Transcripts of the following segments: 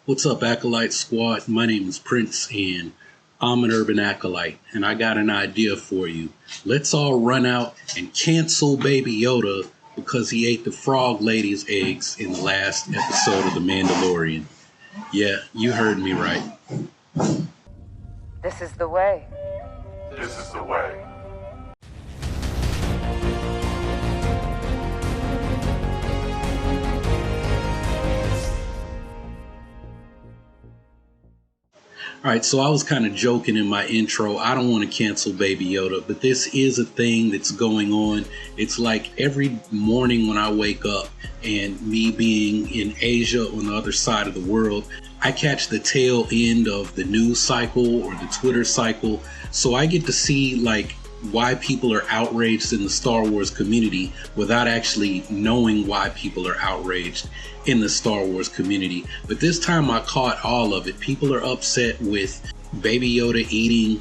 What's up, Acolyte Squad? My name is Prince, and I'm an urban acolyte, and I got an idea for you. Let's all run out and cancel Baby Yoda because he ate the frog lady's eggs in the last episode of The Mandalorian. Yeah, you heard me right. This is the way. This is the way. Alright, so I was kind of joking in my intro. I don't want to cancel Baby Yoda, but this is a thing that's going on. It's like every morning when I wake up, and me being in Asia on the other side of the world, I catch the tail end of the news cycle or the Twitter cycle. So I get to see like why people are outraged in the Star Wars community without actually knowing why people are outraged in the Star Wars community. But this time I caught all of it. People are upset with Baby Yoda eating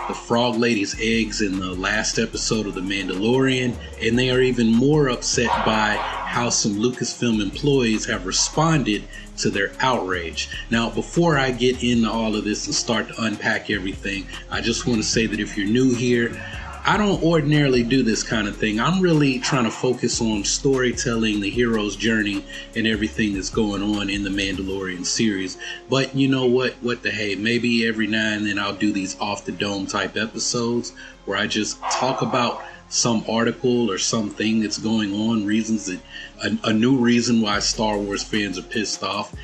the frog lady's eggs in the last episode of The Mandalorian, and they are even more upset by how some Lucasfilm employees have responded to their outrage. Now, before I get into all of this and start to unpack everything, I just want to say that if you're new here, I don't ordinarily do this kind of thing. I'm really trying to focus on storytelling, the hero's journey, and everything that's going on in the Mandalorian series. But you know what? What the hey? Maybe every now and then I'll do these off the dome type episodes where I just talk about some article or something that's going on, reasons that a new reason why Star Wars fans are pissed off.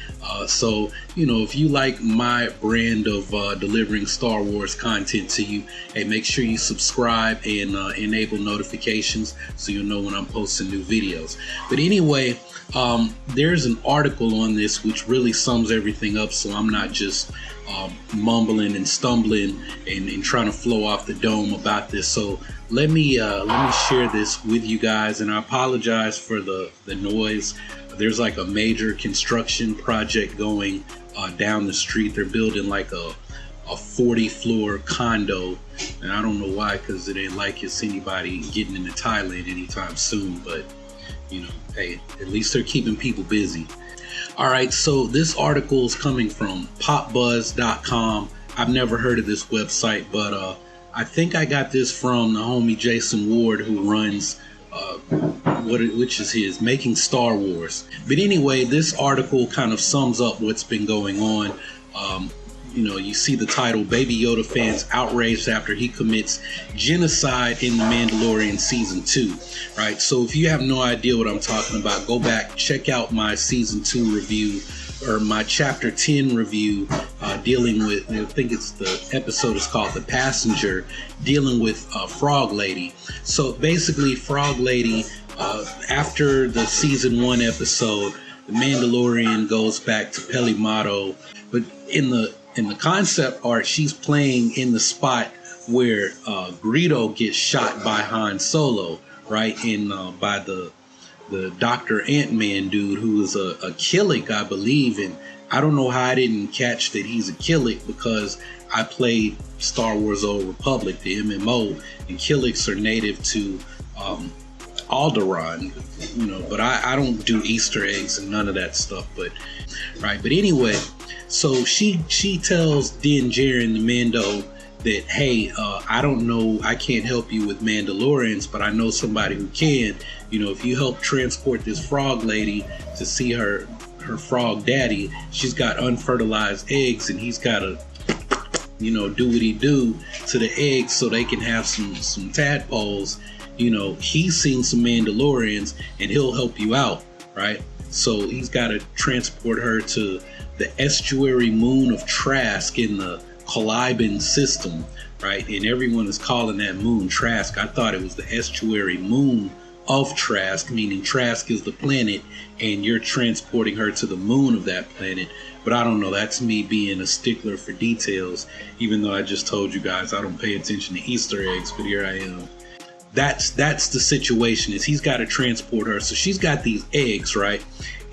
So, you know, if you like my brand of delivering Star Wars content to you, hey, make sure you subscribe and enable notifications so you'll know when I'm posting new videos. But anyway, there's an article on this which really sums everything up, so I'm not just mumbling and stumbling and trying to flow off the dome about this. So let me share this with you guys, and I apologize for the noise. There's like a major construction project going down the street. They're building like a 40-floor condo, and I don't know why, because it ain't like it's anybody getting into Thailand anytime soon, but you know, hey, at least they're keeping people busy. All right, so this article is coming from popbuzz.com. I've never heard of this website, but I think I got this from the homie Jason Ward, who runs which is his Making Star Wars. But anyway, this article kind of sums up what's been going on. You know, you see the title, Baby Yoda fans outraged after he commits genocide in The Mandalorian Season 2, right? So if you have no idea what I'm talking about, go back, check out my Season 2 review, or my Chapter 10 review, dealing with, I think it's the episode is called The Passenger, dealing with Frog Lady. So basically, Frog Lady, after the Season 1 episode, The Mandalorian goes back to Pelimato, but in the concept art, she's playing in the spot where Greedo gets shot by Han Solo, right? By the Dr. Ant-Man dude, who is a Killick, I believe. And I don't know how I didn't catch that he's a Killick, because I played Star Wars Old Republic, the MMO, and Killicks are native to Alderaan, you know, but I don't do Easter eggs and none of that stuff, but anyway, so she tells Din Djarin, the Mando, that hey, I don't know, I can't help you with Mandalorians, but I know somebody who can. You know, if you help transport this frog lady to see her frog daddy, she's got unfertilized eggs, and he's got to, you know, do what he do to the eggs so they can have some tadpoles. You know, he's seen some Mandalorians and he'll help you out, right? So he's got to transport her to the estuary moon of Trask in the Caliban system, right? And everyone is calling that moon Trask. I thought it was the estuary moon of Trask, meaning Trask is the planet and you're transporting her to the moon of that planet. But I don't know, that's me being a stickler for details, even though I just told you guys I don't pay attention to Easter eggs, but here I am. That's the situation, is he's got to transport her. So she's got these eggs, right?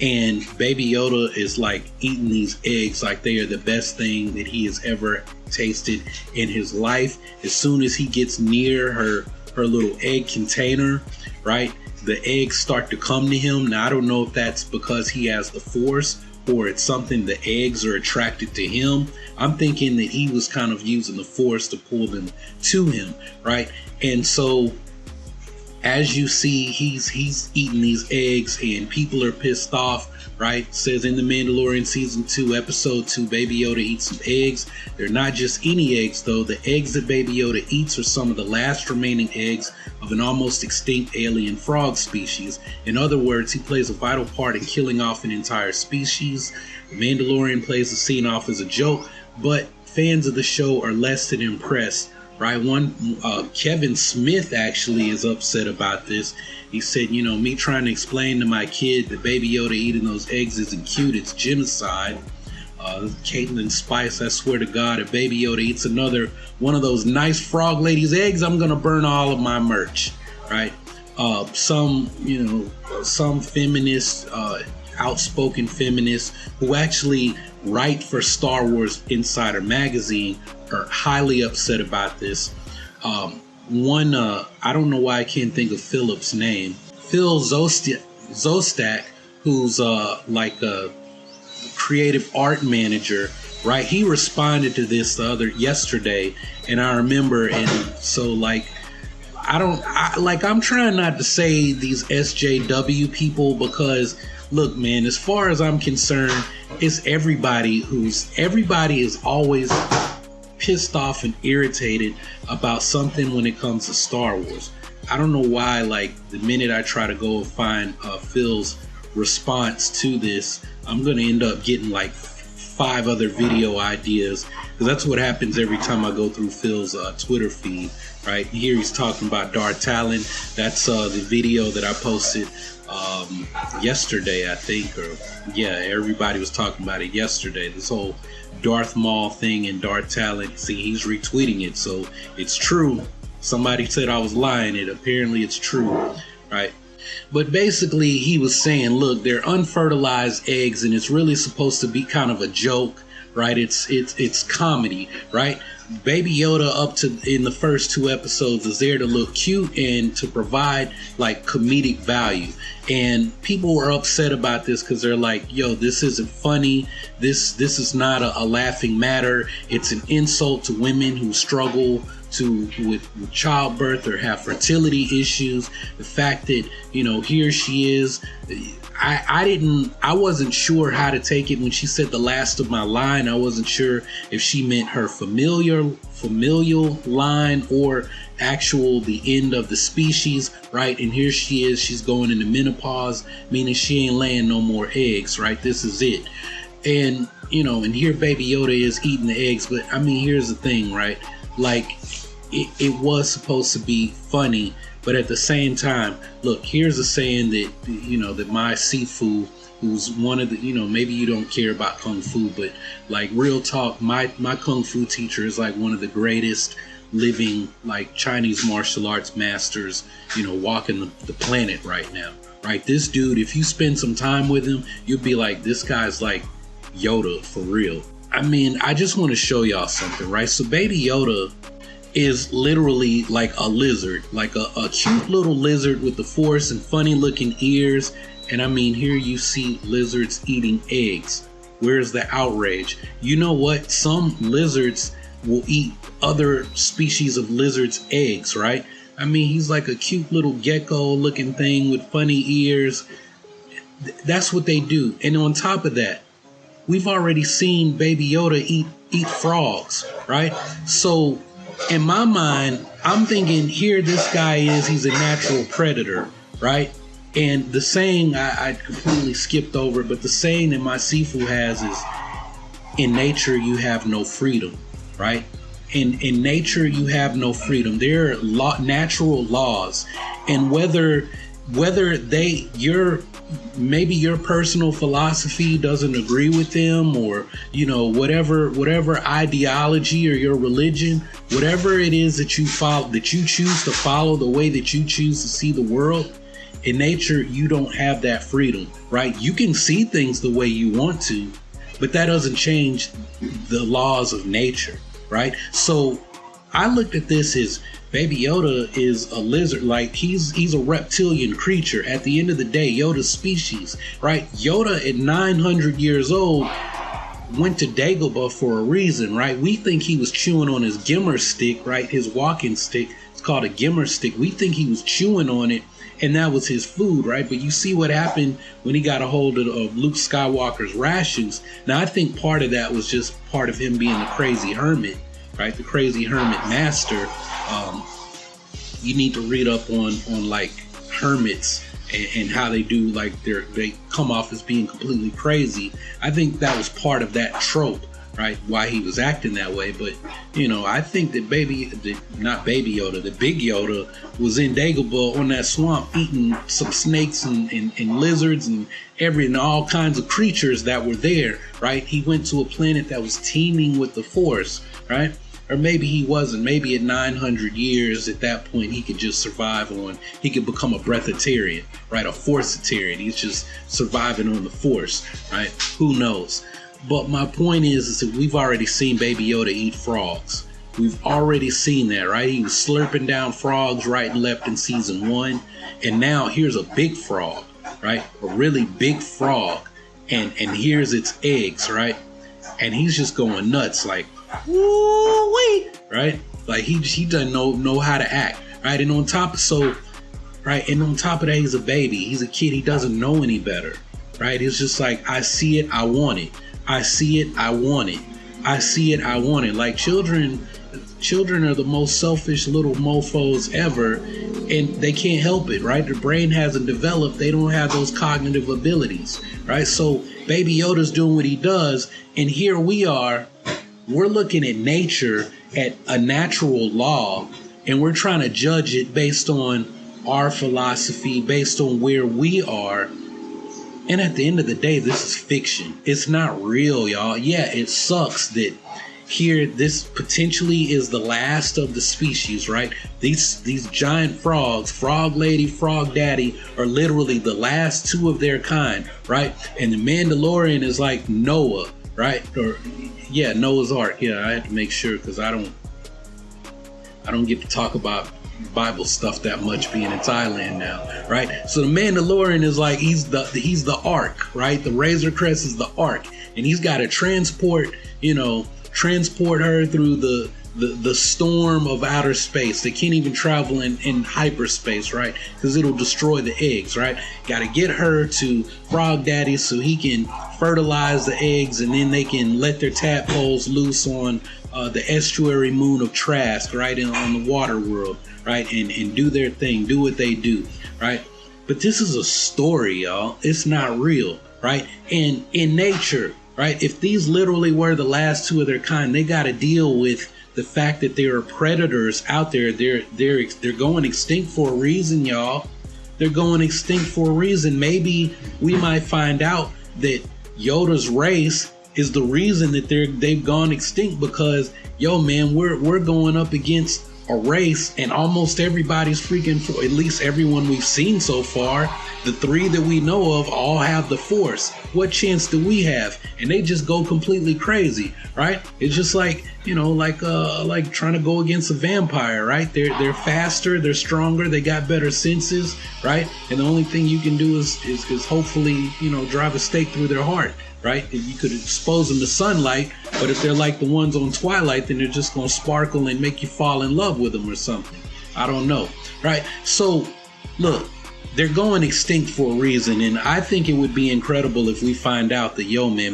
And Baby Yoda is like eating these eggs like they are the best thing that he has ever tasted in his life. As soon as he gets near her little egg container, right, the eggs start to come to him. Now, I don't know if that's because he has the Force or it's something the eggs are attracted to him. I'm thinking that he was kind of using the force to pull them to him, right? And so as you see, he's eating these eggs and people are pissed off, right? It says in the Mandalorian season 2, episode 2, Baby Yoda eats some eggs. They're not just any eggs though. The eggs that Baby Yoda eats are some of the last remaining eggs of an almost extinct alien frog species. In other words, he plays a vital part in killing off an entire species. The Mandalorian plays the scene off as a joke, but fans of the show are less than impressed. Right, Kevin Smith actually is upset about this. He said, you know, me trying to explain to my kid that Baby Yoda eating those eggs isn't cute, it's genocide. Caitlin Spice, I swear to God, if Baby Yoda eats another one of those nice frog ladies' eggs, I'm gonna burn all of my merch. Right? Some feminists, outspoken feminists who actually write for Star Wars Insider magazine are highly upset about this. I don't know why I can't think of Philip's name. Phil Zostak, who's like a creative art manager, right? He responded to this yesterday, and I remember, and so like I'm trying not to say these SJW people, because look, man, as far as I'm concerned, it's everybody is always pissed off and irritated about something when it comes to Star Wars. I don't know why, like, the minute I try to go find Phil's response to this, I'm going to end up getting like 5 other video ideas, because that's what happens every time I go through Phil's Twitter feed, right? Here he's talking about Darth Talon. That's the video that I posted yesterday, I think, or yeah, everybody was talking about it yesterday. This whole Darth Maul thing and Darth Talon. See, he's retweeting it, so it's true. Somebody said I was lying. Apparently it's true, right? But basically, he was saying, look, they're unfertilized eggs, and it's really supposed to be kind of a joke, right? It's comedy, right? Baby Yoda in the first 2 episodes is there to look cute and to provide like comedic value. And people were upset about this because they're like, yo, this isn't funny. This is not a laughing matter. It's an insult to women who struggle with childbirth or have fertility issues. The fact that, you know, here she is. I wasn't sure how to take it when she said the last of my line. I wasn't sure if she meant her familial line or the end of the species, right? And here she is, she's going into menopause, meaning she ain't laying no more eggs, right? This is it. And, you know, and here Baby Yoda is eating the eggs. But I mean, here's the thing, right? Like, it was supposed to be funny, but at the same time, look, here's a saying that, you know, that my Sifu, who's one of the, you know, maybe you don't care about Kung Fu, but like real talk, my Kung Fu teacher is like one of the greatest living like Chinese martial arts masters, you know, walking the planet right now, right? This dude, if you spend some time with him, you'll be like, this guy's like Yoda for real. I mean, I just want to show y'all something, right? So Baby Yoda is literally like a lizard, like a cute little lizard with the force and funny looking ears. And I mean, here you see lizards eating eggs. Where's the outrage? You know what? Some lizards will eat other species of lizards' eggs, right? I mean, he's like a cute little gecko looking thing with funny ears. That's what they do. And on top of that, we've already seen Baby Yoda eat frogs, right? So in my mind, I'm thinking here this guy he's a natural predator, right? And the saying I completely skipped over, but the saying that my Sifu has is, in nature you have no freedom, right? In nature you have no freedom. There are natural laws, and whether maybe your personal philosophy doesn't agree with them, or you know, whatever ideology or your religion, whatever it is that you follow, that you choose to follow, the way that you choose to see the world, in nature you don't have that freedom, right? You can see things the way you want to, but that doesn't change the laws of nature, right? So I looked at this as Baby Yoda is a lizard, like he's a reptilian creature. At the end of the day, Yoda's species, right? Yoda at 900 years old went to Dagobah for a reason, right? We think he was chewing on his gimmer stick, right? His walking stick. It's called a gimmer stick. We think he was chewing on it and that was his food, right? But you see what happened when he got a hold of Luke Skywalker's rations. Now, I think part of that was just part of him being the crazy hermit, right? The crazy hermit master. You need to read up on like hermits and how they do, like they come off as being completely crazy. I think that was part of that trope, right? Why he was acting that way. But I think that not Baby Yoda, the Big Yoda was in Dagobah on that swamp eating some snakes and lizards and all kinds of creatures that were there, right? He went to a planet that was teeming with the Force, right? Or maybe he wasn't. Maybe at 900 years, at that point, he could just survive he could become a breatharian, right? A forceitarian. He's just surviving on the Force, right? Who knows? But my point is that we've already seen Baby Yoda eat frogs. We've already seen that, right? He was slurping down frogs right and left in season 1. And now here's a big frog, right? A really big frog. And here's its eggs, right? And he's just going nuts, like, woo-wee, right? Like he doesn't know how to act, right? And on top of that, he's a baby. He's a kid. He doesn't know any better, right? It's just like, I see it, I want it. I see it, I want it. I see it, I want it. Like children are the most selfish little mofos ever, and they can't help it, right? Their brain hasn't developed. They don't have those cognitive abilities, right? So Baby Yoda's doing what he does, and here we are. We're looking at nature, at a natural law, and we're trying to judge it based on our philosophy, based on where we are. And at the end of the day, this is fiction. It's not real, y'all. Yeah, it sucks that here this potentially is the last of the species, right? These giant frogs, frog lady, frog daddy, are literally the last two of their kind, right? And the Mandalorian is like Noah, right? Or yeah, Noah's Ark. Yeah, I had to make sure because I don't get to talk about Bible stuff that much being in Thailand now, right? So the Mandalorian is like he's the Ark, right? The Razor Crest is the Ark, and he's got to transport her through the storm of outer space. They can't even travel in hyperspace, right? Because it'll destroy the eggs, right? Got to get her to Frog Daddy so he can fertilize the eggs, and then they can let their tadpoles loose on the estuary moon of Trask, right? On the water world, right? And do their thing, do what they do, right? But this is a story, y'all. It's not real, right? And in nature, right? If these literally were the last two of their kind, they got to deal with the fact that there are predators out there. They're going extinct for a reason, y'all. They're going extinct for a reason. Maybe we might find out that Yoda's race is the reason that they've gone extinct, because we're going up against a race, and almost everybody's freaking, for at least everyone we've seen so far, the three that we know of all have the Force. What chance do we have? And they just go completely crazy, right? It's just like like trying to go against a vampire, right? They're faster, they're stronger, they got better senses, right? And the only thing you can do is hopefully drive a stake through their heart, right? You could expose them to sunlight, but if they're like the ones on Twilight, then they're just gonna sparkle and make you fall in love with them or something. I don't know, right? So look, they're going extinct for a reason, and I think it would be incredible if we find out that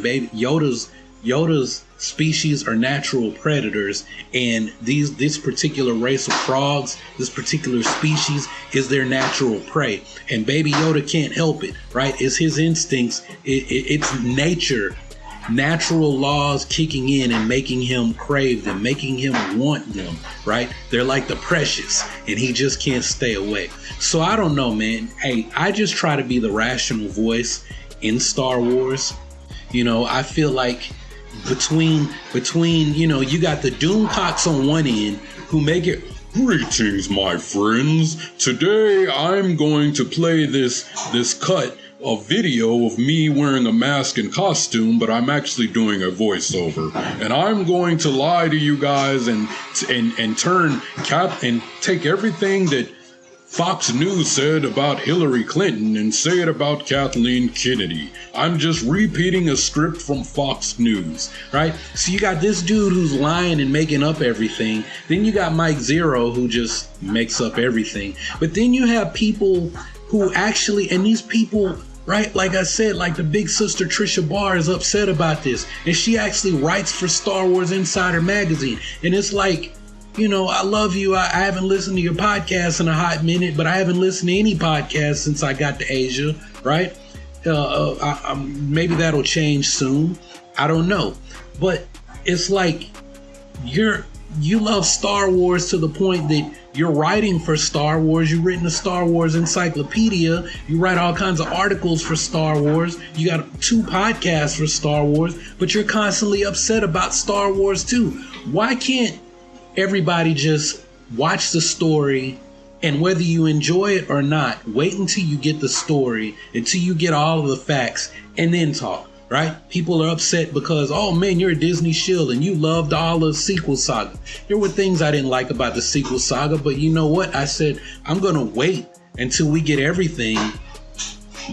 Baby Yoda's species are natural predators, and this particular race of frogs, this particular species, is their natural prey, and Baby Yoda can't help it, right? It's his instincts, it's nature, natural laws kicking in and making him crave them, making him want them, right? They're like the precious, and he just can't stay away. So I don't know, man. Hey, I just try to be the rational voice in Star Wars. I feel like between you got the Doomcocks on one end who make it, greetings my friends, today I'm going to play this cut a video of me wearing a mask and costume, but I'm actually doing a voiceover. And I'm going to lie to you guys and take everything that Fox News said about Hillary Clinton and say it about Kathleen Kennedy. I'm just repeating a script from Fox News, right? So you got this dude who's lying and making up everything. Then you got Mike Zero who just makes up everything. But then you have people who actually, and these people, right, like I said, like the big sister Trisha Barr is upset about this. And she actually writes for Star Wars Insider magazine. And it's like, you know, I love you. I haven't listened to your podcast in a hot minute, but I haven't listened to any podcast since I got to Asia, right? Maybe that'll change soon. I don't know. But it's like you love Star Wars to the point that you're writing for Star Wars. You've written a Star Wars encyclopedia. You write all kinds of articles for Star Wars. You got 2 podcasts for Star Wars, but you're constantly upset about Star Wars too. Why can't everybody just watch the story, and whether you enjoy it or not, wait until you get the story, until you get all of the facts, and then talk, right? People are upset because, oh man, you're a Disney shill and you loved all the sequel saga. There were things I didn't like about the sequel saga, but you know what? I said, I'm gonna wait until we get everything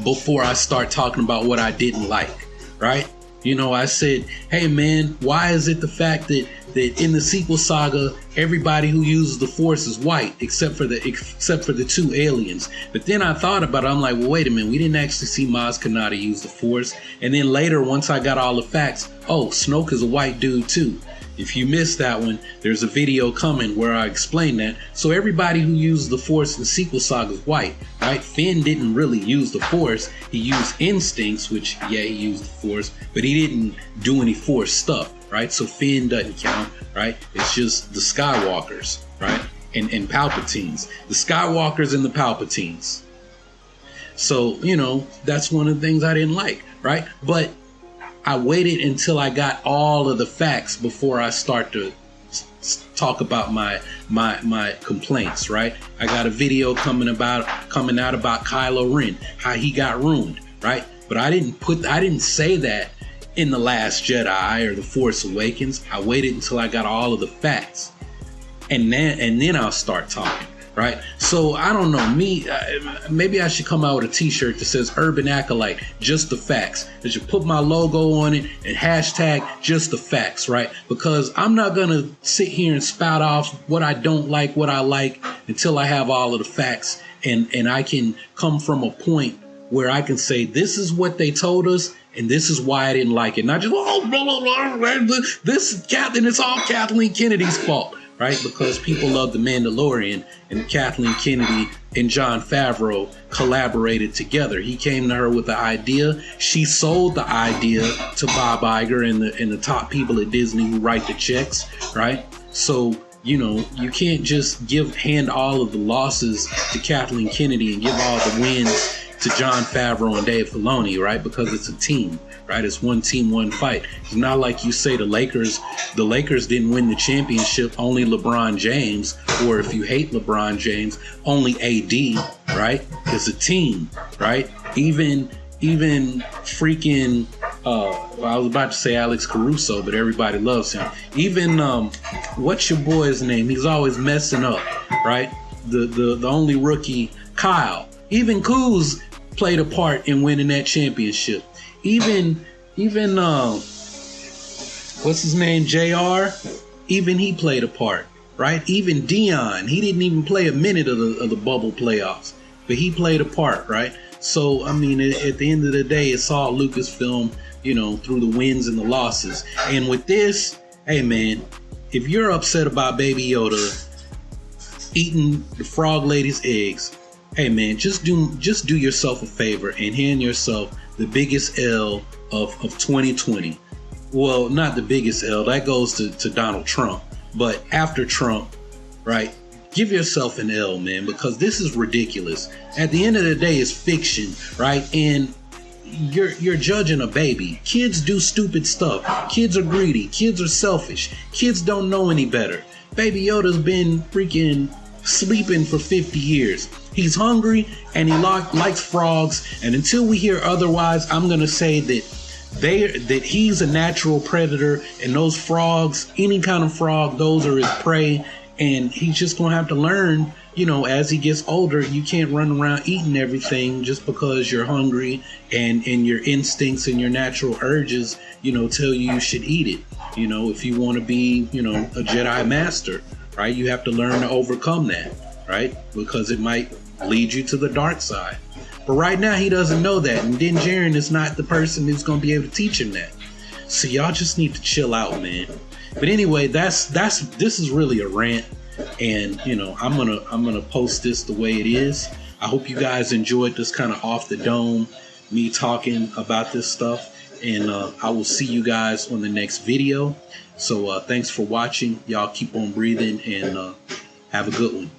before I start talking about what I didn't like, right? You know, I said, hey man, why is it the fact that in the sequel saga, everybody who uses the Force is white, except for the 2 aliens? But then I thought about it, I'm like, well, wait a minute, we didn't actually see Maz Kanata use the Force. And then later, once I got all the facts, oh, Snoke is a white dude too. If you missed that one, there's a video coming where I explain that. So everybody who uses the Force in the sequel saga is white, right? Finn didn't really use the Force. He used instincts, which, yeah, he used the Force, but he didn't do any Force stuff, right? So Finn doesn't count, right? It's just the Skywalkers, right? And Palpatines. The Skywalkers and the Palpatines. So, you know, that's one of the things I didn't like, right? But I waited until I got all of the facts before I start to talk about my complaints, right? I got a video coming out about Kylo Ren, how he got ruined, right? But I didn't say that in The Last Jedi or The Force Awakens. I waited until I got all of the facts, and then I'll start talking, right? So I don't know, maybe I should come out with a t-shirt that says Urban Acolyte, just the facts. I should put my logo on it and hashtag just the facts, right? Because I'm not gonna sit here and spout off what I don't like, what I like, until I have all of the facts, and I can come from a point where I can say, this is what they told us, and this is why I didn't like it. Not just, oh, blah, blah, blah, this is Kathleen, it's all Kathleen Kennedy's fault. Right? Because people love The Mandalorian, and Kathleen Kennedy and Jon Favreau collaborated together. He came to her with the idea. She sold the idea to Bob Iger and the top people at Disney who write the checks, right? So, you know, you can't just hand all of the losses to Kathleen Kennedy and give all the wins to Jon Favreau and Dave Filoni, right? Because it's a team, right? It's one team, one fight. It's not like you say the Lakers didn't win the championship, only LeBron James, or if you hate LeBron James, only AD, right? It's a team, right? Even freaking, I was about to say Alex Caruso, but everybody loves him. Even, what's your boy's name? He's always messing up, right? The only rookie, Kyle. Even Kuz played a part in winning that championship. Even what's his name, JR? Even he played a part, right? Even Dion, he didn't even play a minute of the bubble playoffs, but he played a part, right? So, I mean, at the end of the day, it's all Lucasfilm, you know, through the wins and the losses. And with this, hey man, if you're upset about Baby Yoda eating the frog lady's eggs, hey man, just do yourself a favor and hand yourself the biggest L of 2020. Well, not the biggest L, that goes to Donald Trump, but after Trump, right? Give yourself an L, man, because this is ridiculous. At the end of the day, it's fiction, right? And you're judging a baby. Kids do stupid stuff. Kids are greedy. Kids are selfish. Kids don't know any better. Baby Yoda's been freaking sleeping for 50 years. He's hungry and he likes frogs. And until we hear otherwise, I'm gonna say that he's a natural predator, and those frogs, any kind of frog, those are his prey. And he's just gonna have to learn, you know, as he gets older, you can't run around eating everything just because you're hungry and your instincts and your natural urges, you know, tell you should eat it. You know, if you want to be, you know, a Jedi master, right, you have to learn to overcome that, right? Because it might lead you to the dark side. But right now he doesn't know that, and Din Djarin is not the person who's going to be able to teach him that. So y'all just need to chill out, man. But anyway, this is really a rant, and you know, I'm gonna post this the way it is. I hope you guys enjoyed this kind of off the dome, me talking about this stuff, and I will see you guys on the next video. So thanks for watching. Y'all keep on breathing, and have a good one.